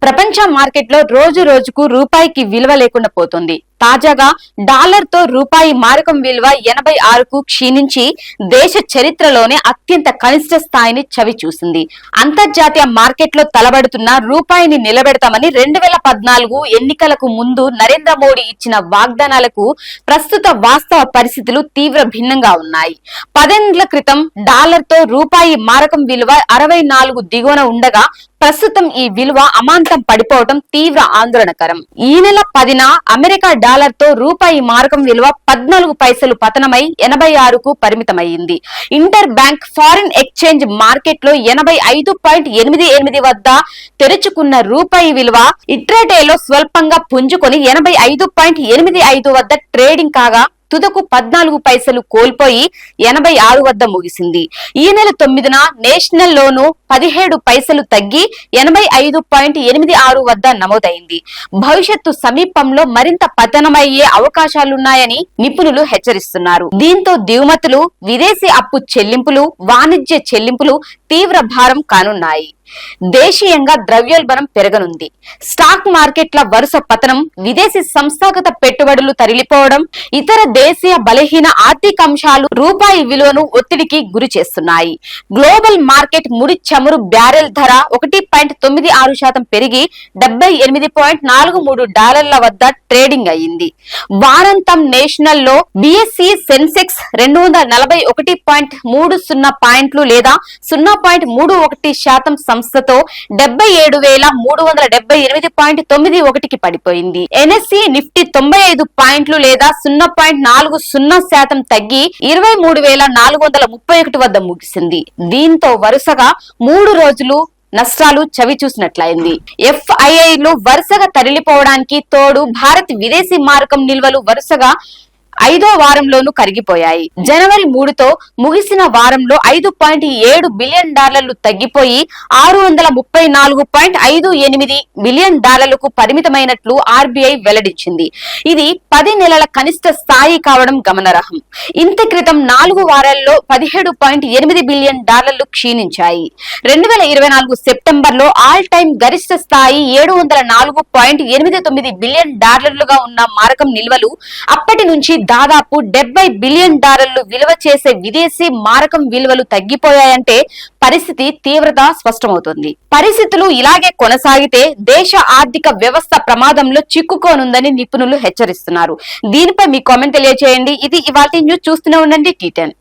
ప్రపంచ మార్కెట్లో రోజు రోజుకు రూపాయికి విలువ లేకుండా పోతుంది. తాజాగా డాలర్ తో రూపాయి మారకం విలువ 86కు క్షీణించి దేశ చరిత్రలోనే అత్యంత కనిష్ట స్థాయిని చవి చూసింది. అంతర్జాతీయ మార్కెట్లో తలబడుతున్న రూపాయిని నిలబెడతామని 2014 ఎన్నికలకు ముందు నరేంద్ర మోడీ ఇచ్చిన వాగ్దానాలకు ప్రస్తుత వాస్తవ పరిస్థితులు తీవ్ర భిన్నంగా ఉన్నాయి. 10 ఏళ్ల క్రితం డాలర్ తో రూపాయి మారకం విలువ 64 దిగువన ఉండగా ప్రస్తుతం ఈ విలువ అమాంతం పడిపోవడం తీవ్ర ఆందోళనకరం. ఈ నెల 10న అమెరికా డాలర్ తో రూపాయి మారకం విలువ 14 పైసలు పతనమై 86కు పరిమితమైంది. Interbank foreign exchange market లో 85.88 వద్ద తెరుచుకున్న రూపాయి విలువ ఇంట్రాడేలో స్వల్పంగా పుంజుకొని 85.85 వద్ద ట్రేడింగ్ కాగా తుదకు 14 పైసలు కోల్పోయి 86 వద్ద ముగిసింది. ఈ నెల 9న నేషనల్ లోను 17 పైసలు తగ్గి 85.86 వద్ద నమోదైంది. భవిష్యత్తు సమీపంలో మరింత పతనమయ్యే అవకాశాలున్నాయని నిపుణులు హెచ్చరిస్తున్నారు. దీంతో దిగుమతులు, విదేశీ అప్పు చెల్లింపులు, వాణిజ్య చెల్లింపులు తీవ్ర భారం కానున్నాయి. దేశీయంగా ద్రవ్యోల్బణం పెరగనుంది. స్టాక్ మార్కెట్ల వరుస పతనం, విదేశీ సంస్థాగత పెట్టుబడులు తరలిపోవడం, ఇతర దేశీయ బలహీన ఆర్థిక అంశాలు రూపాయి విలువను ఒత్తిడికి గురి చేస్తున్నాయి. గ్లోబల్ మార్కెట్ ముడి చమురు బ్యారెల్ ధర 1.96% పెరిగి $78.43 వద్ద ట్రేడింగ్ అయింది. వారాంతం నేషనల్ లో బిఎస్ఈ సెన్సెక్స్ 241.30 పాయింట్లు లేదా 0.31% సంస్థతో 77,378.91కి పడిపోయింది. ఎన్ఎస్ఈ నిఫ్టీ 95 పాయింట్లు లేదా 0.40% తగ్గి 23,431 వద్ద ముగిసింది. దీంతో వరుసగా 3 రోజులు నష్టాలు చవి చూసినట్లయింది. ఎఫ్ఐఐలు వరుసగా తరలిపోవడానికి తోడు భారత్ విదేశీ మారకం నిల్వలు వరుసగా 5వ వారంలోనూ కరిగిపోయాయి. జనవరి 3తో ముగిసిన వారంలో $5.7 బిలియన్ తగ్గిపోయి $634.58 బిలియన్ పరిమితమైనట్లు ఆర్బీఐ వెల్లడించింది. ఇది 10 నెలల కనిష్ట స్థాయి కావడం గమనార్హం. ఇంత క్రితం 4 వారాల్లో $17.8 బిలియన్ క్షీణించాయి. 2024 సెప్టెంబర్లో ఆల్ టైమ్ గరిష్ట స్థాయి $704.89 బిలియన్ ఉన్న మారకం నిల్వలు అప్పటి నుంచి దాదాపు $70 బిలియన్ విలువ చేసే విదేశీ మారకం విలువలు తగ్గిపోయాయంటే పరిస్థితి తీవ్రత స్పష్టమవుతుంది. పరిస్థితులు ఇలాగే కొనసాగితే దేశ ఆర్థిక వ్యవస్థ ప్రమాదంలో చిక్కుకోనుందని నిపుణులు హెచ్చరిస్తున్నారు. దీనిపై మీ కామెంట్ తెలియజేయండి. ఇది ఇవాల్టి న్యూస్. చూస్తూనే ఉండండి T10.